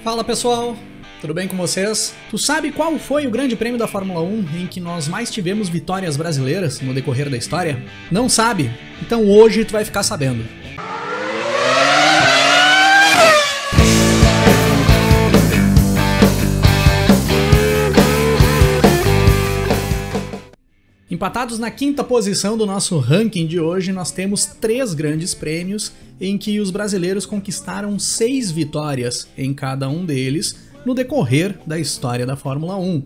Fala pessoal, tudo bem com vocês? Tu sabe qual foi o grande prêmio da Fórmula 1 em que nós mais tivemos vitórias brasileiras no decorrer da história? Não sabe? Então hoje tu vai ficar sabendo. Empatados na quinta posição do nosso ranking de hoje, nós temos 3 grandes prêmios em que os brasileiros conquistaram 6 vitórias em cada um deles no decorrer da história da Fórmula 1,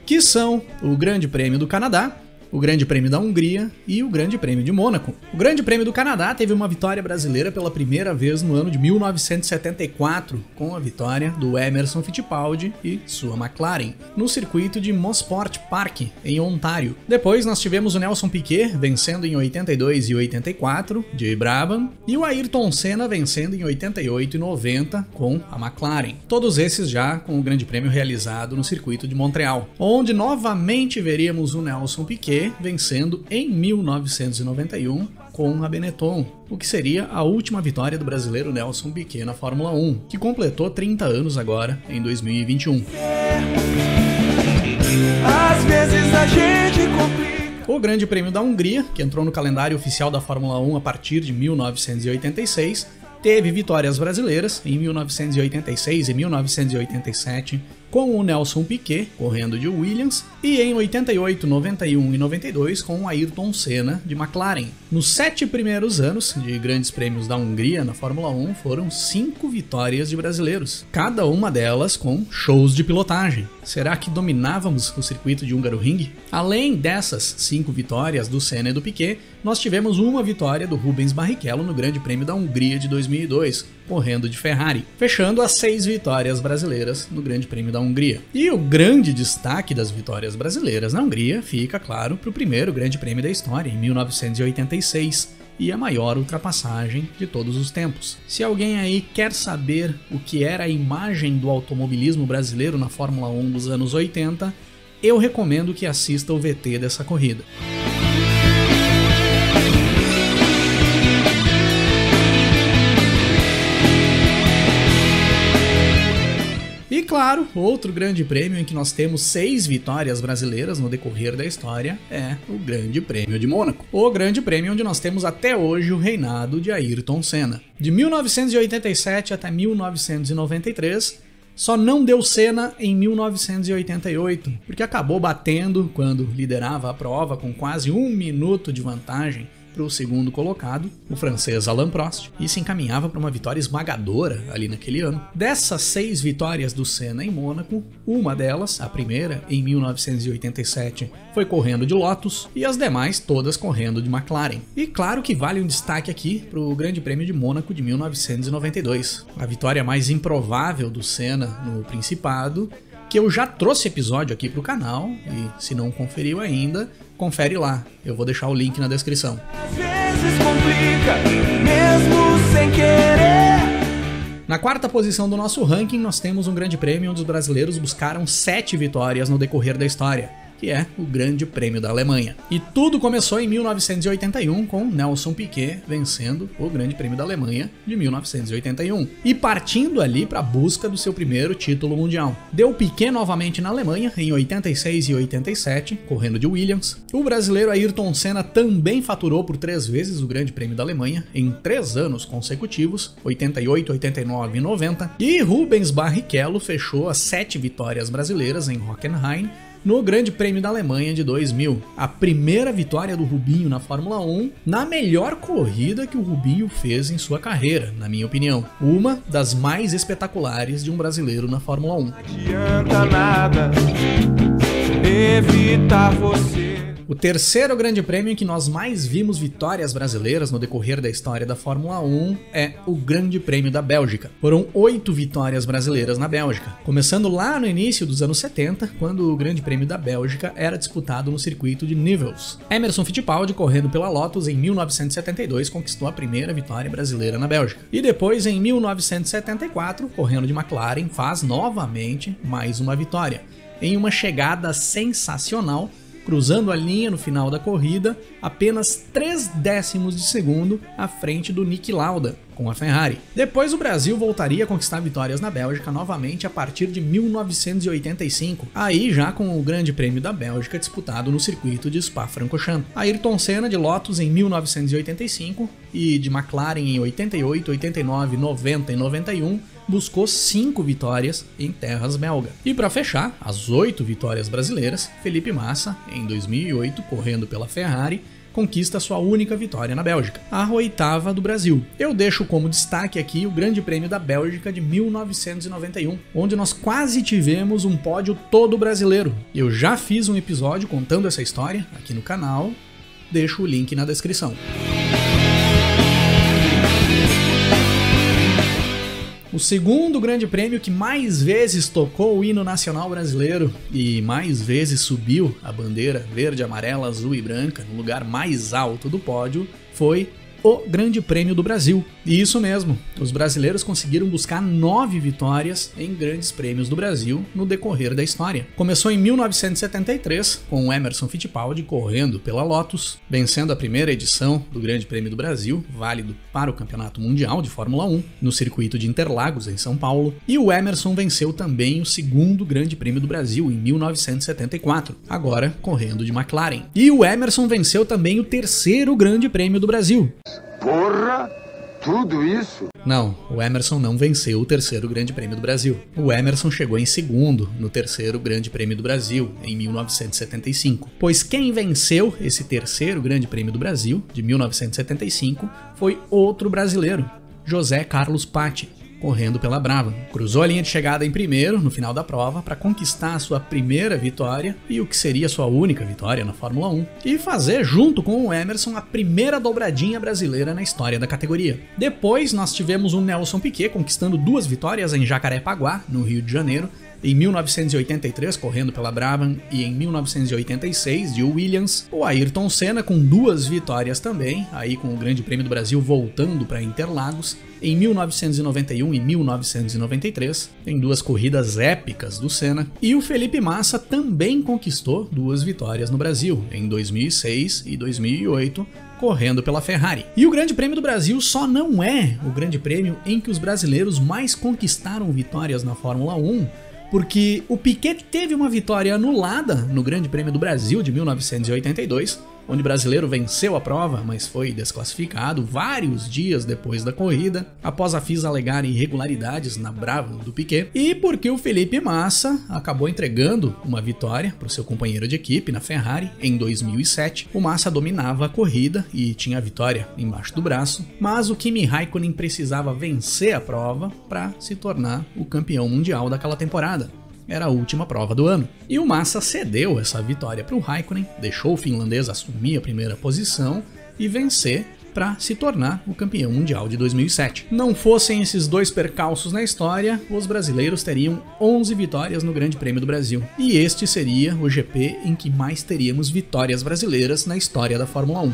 que são o Grande Prêmio do Canadá, o Grande Prêmio da Hungria e o Grande Prêmio de Mônaco. O Grande Prêmio do Canadá teve uma vitória brasileira pela primeira vez no ano de 1974, com a vitória do Emerson Fittipaldi e sua McLaren, no circuito de Mosport Park, em Ontário. Depois nós tivemos o Nelson Piquet vencendo em 82 e 84, de Brabham, e o Ayrton Senna vencendo em 88 e 90, com a McLaren. Todos esses já com o Grande Prêmio realizado no circuito de Montreal, onde novamente veríamos o Nelson Piquet vencendo em 1991 com a Benetton, o que seria a última vitória do brasileiro Nelson Piquet na Fórmula 1, que completou 30 anos agora em 2021. Às vezes a gente complica. O Grande Prêmio da Hungria, que entrou no calendário oficial da Fórmula 1 a partir de 1986, teve vitórias brasileiras em 1986 e 1987, com o Nelson Piquet correndo de Williams, e em 88, 91 e 92 com o Ayrton Senna de McLaren. Nos 7 primeiros anos de grandes prêmios da Hungria na Fórmula 1 foram 5 vitórias de brasileiros, cada uma delas com shows de pilotagem. Será que dominávamos o circuito de Hungaroring? Além dessas 5 vitórias do Senna e do Piquet, nós tivemos uma vitória do Rubens Barrichello no Grande Prêmio da Hungria de 2002, correndo de Ferrari, fechando as 6 vitórias brasileiras no Grande Prêmio da Hungria. E o grande destaque das vitórias brasileiras na Hungria fica, claro, para o primeiro Grande Prêmio da história, em 1986, e a maior ultrapassagem de todos os tempos. Se alguém aí quer saber o que era a imagem do automobilismo brasileiro na Fórmula 1 dos anos 80, eu recomendo que assista o VT dessa corrida. E claro, outro grande prêmio em que nós temos 6 vitórias brasileiras no decorrer da história é o Grande Prêmio de Mônaco. O grande prêmio onde nós temos até hoje o reinado de Ayrton Senna. De 1987 até 1993, só não deu Senna em 1988, porque acabou batendo quando liderava a prova com quase 1 minuto de vantagem para o segundo colocado, o francês Alain Prost, e se encaminhava para uma vitória esmagadora ali naquele ano. Dessas 6 vitórias do Senna em Mônaco, uma delas, a primeira em 1987, foi correndo de Lotus e as demais todas correndo de McLaren. E claro que vale um destaque aqui para o Grande Prêmio de Mônaco de 1992, a vitória mais improvável do Senna no Principado, que eu já trouxe episódio aqui pro canal, e se não conferiu ainda, confere lá, eu vou deixar o link na descrição. Às vezes complica, mesmo sem querer. Na quarta posição do nosso ranking, nós temos um grande prêmio onde os brasileiros buscaram 7 vitórias no decorrer da história, que é o Grande Prêmio da Alemanha. E tudo começou em 1981 com Nelson Piquet vencendo o Grande Prêmio da Alemanha de 1981 e partindo ali para a busca do seu primeiro título mundial. Deu Piquet novamente na Alemanha em 86 e 87, correndo de Williams. O brasileiro Ayrton Senna também faturou por 3 vezes o Grande Prêmio da Alemanha em 3 anos consecutivos, 88, 89 e 90. E Rubens Barrichello fechou as 7 vitórias brasileiras em Hockenheim no Grande Prêmio da Alemanha de 2000, a primeira vitória do Rubinho na Fórmula 1, na melhor corrida que o Rubinho fez em sua carreira, na minha opinião. Uma das mais espetaculares de um brasileiro na Fórmula 1. Não adianta nada evitar você. O terceiro grande prêmio em que nós mais vimos vitórias brasileiras no decorrer da história da Fórmula 1 é o Grande Prêmio da Bélgica. Foram 8 vitórias brasileiras na Bélgica, começando lá no início dos anos 70, quando o Grande Prêmio da Bélgica era disputado no circuito de Nivelles. Emerson Fittipaldi, correndo pela Lotus em 1972, conquistou a primeira vitória brasileira na Bélgica. E depois, em 1974, correndo de McLaren, faz novamente mais uma vitória, em uma chegada sensacional, cruzando a linha no final da corrida, apenas 3 décimos de segundo à frente do Niki Lauda, com a Ferrari. Depois o Brasil voltaria a conquistar vitórias na Bélgica novamente a partir de 1985, aí já com o Grande Prêmio da Bélgica disputado no circuito de Spa-Francorchamps. Ayrton Senna de Lotus em 1985 e de McLaren em 88, 89, 90 e 91 buscou 5 vitórias em terras belgas. E para fechar, as 8 vitórias brasileiras, Felipe Massa, em 2008, correndo pela Ferrari, conquista sua única vitória na Bélgica, a 8ª do Brasil. Eu deixo como destaque aqui o Grande Prêmio da Bélgica de 1991, onde nós quase tivemos um pódio todo brasileiro. Eu já fiz um episódio contando essa história aqui no canal, deixo o link na descrição. O segundo grande prêmio que mais vezes tocou o hino nacional brasileiro e mais vezes subiu a bandeira verde, amarela, azul e branca no lugar mais alto do pódio foi o Grande Prêmio do Brasil. E isso mesmo, os brasileiros conseguiram buscar 9 vitórias em grandes prêmios do Brasil no decorrer da história. Começou em 1973, com o Emerson Fittipaldi correndo pela Lotus, vencendo a primeira edição do Grande Prêmio do Brasil, válido para o Campeonato Mundial de Fórmula 1, no circuito de Interlagos, em São Paulo, e o Emerson venceu também o segundo Grande Prêmio do Brasil, em 1974, agora correndo de McLaren. E o Emerson venceu também o terceiro Grande Prêmio do Brasil. Porra! Tudo isso? Não, o Emerson não venceu o terceiro Grande Prêmio do Brasil. O Emerson chegou em segundo no terceiro Grande Prêmio do Brasil, em 1975. Pois quem venceu esse terceiro Grande Prêmio do Brasil, de 1975, foi outro brasileiro, José Carlos Patti, correndo pela Brabham. Cruzou a linha de chegada em primeiro no final da prova para conquistar a sua primeira vitória e o que seria sua única vitória na Fórmula 1 e fazer junto com o Emerson a primeira dobradinha brasileira na história da categoria. Depois nós tivemos o Nelson Piquet conquistando 2 vitórias em Jacarepaguá, no Rio de Janeiro, em 1983 correndo pela Brabham e em 1986 de Williams, o Ayrton Senna com 2 vitórias também, aí com o Grande Prêmio do Brasil voltando para Interlagos, em 1991 e 1993, em 2 corridas épicas do Senna, e o Felipe Massa também conquistou 2 vitórias no Brasil, em 2006 e 2008, correndo pela Ferrari. E o Grande Prêmio do Brasil só não é o grande prêmio em que os brasileiros mais conquistaram vitórias na Fórmula 1, porque o Piquet teve uma vitória anulada no Grande Prêmio do Brasil de 1982, onde o brasileiro venceu a prova, mas foi desclassificado vários dias depois da corrida, após a FIA alegar irregularidades na Brabham do Piquet, e porque o Felipe Massa acabou entregando uma vitória para o seu companheiro de equipe na Ferrari em 2007. O Massa dominava a corrida e tinha a vitória embaixo do braço, mas o Kimi Raikkonen precisava vencer a prova para se tornar o campeão mundial daquela temporada. Era a última prova do ano. E o Massa cedeu essa vitória para o Raikkonen, deixou o finlandês assumir a primeira posição e vencer para se tornar o campeão mundial de 2007. Não fossem esses 2 percalços na história, os brasileiros teriam 11 vitórias no Grande Prêmio do Brasil. E este seria o GP em que mais teríamos vitórias brasileiras na história da Fórmula 1.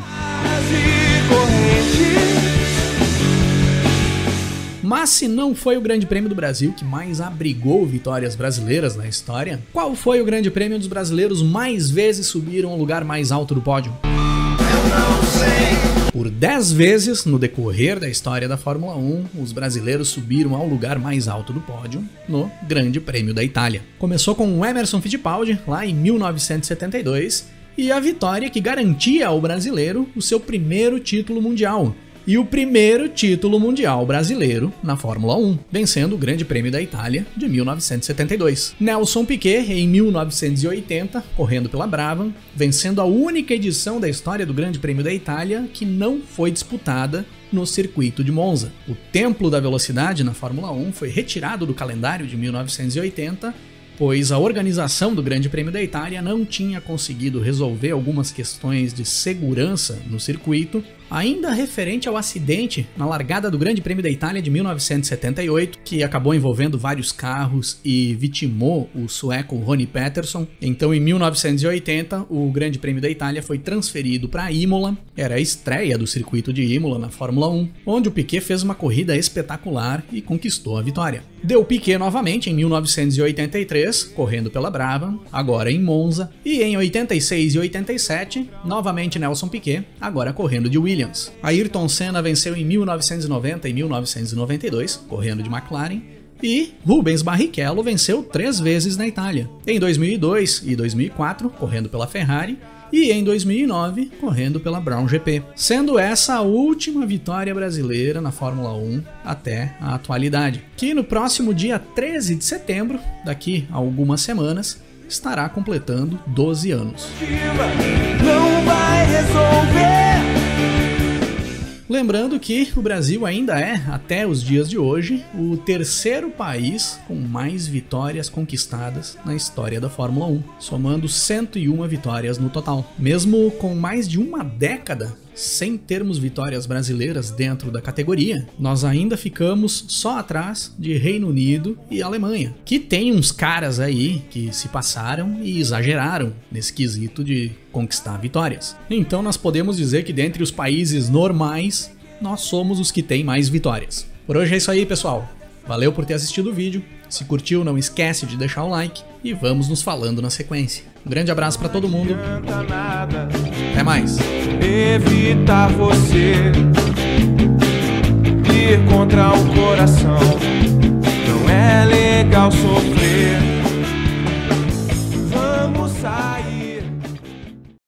Mas se não foi o Grande Prêmio do Brasil que mais abrigou vitórias brasileiras na história, qual foi o Grande Prêmio onde os brasileiros mais vezes subiram ao lugar mais alto do pódio? Eu não sei. Por 10 vezes no decorrer da história da Fórmula 1, os brasileiros subiram ao lugar mais alto do pódio no Grande Prêmio da Itália. Começou com o Emerson Fittipaldi, lá em 1972, e a vitória que garantia ao brasileiro o seu primeiro título mundial. E o primeiro título mundial brasileiro na Fórmula 1, vencendo o Grande Prêmio da Itália de 1972. Nelson Piquet, em 1980, correndo pela Brabham, vencendo a única edição da história do Grande Prêmio da Itália que não foi disputada no circuito de Monza. O templo da velocidade na Fórmula 1 foi retirado do calendário de 1980, pois a organização do Grande Prêmio da Itália não tinha conseguido resolver algumas questões de segurança no circuito Ainda referente ao acidente na largada do Grande Prêmio da Itália de 1978, que acabou envolvendo vários carros e vitimou o sueco Ronnie Peterson. Então, em 1980, o Grande Prêmio da Itália foi transferido para Imola. Era a estreia do circuito de Imola na Fórmula 1, onde o Piquet fez uma corrida espetacular e conquistou a vitória. Deu Piquet novamente em 1983, correndo pela Brabham, agora em Monza, e em 86 e 87, novamente Nelson Piquet, agora correndo de Williams. Ayrton Senna venceu em 1990 e 1992, correndo de McLaren, e Rubens Barrichello venceu 3 vezes na Itália, em 2002 e 2004, correndo pela Ferrari, e em 2009, correndo pela Brown GP, sendo essa a última vitória brasileira na Fórmula 1 até a atualidade, que no próximo dia 13 de setembro, daqui a algumas semanas, estará completando 12 anos. Não vai resolver. Lembrando que o Brasil ainda é, até os dias de hoje, o terceiro país com mais vitórias conquistadas na história da Fórmula 1, somando 101 vitórias no total. Mesmo com mais de uma década sem termos vitórias brasileiras dentro da categoria, nós ainda ficamos só atrás de Reino Unido e Alemanha, que tem uns caras aí que se passaram e exageraram nesse quesito de conquistar vitórias. Então nós podemos dizer que dentre os países normais, nós somos os que têm mais vitórias. Por hoje é isso aí, pessoal. Valeu por ter assistido o vídeo. Se curtiu, não esquece de deixar o like e vamos nos falando na sequência. Um grande abraço pra todo mundo. Até mais. Evitar você ir contra o coração. Não é legal sofrer.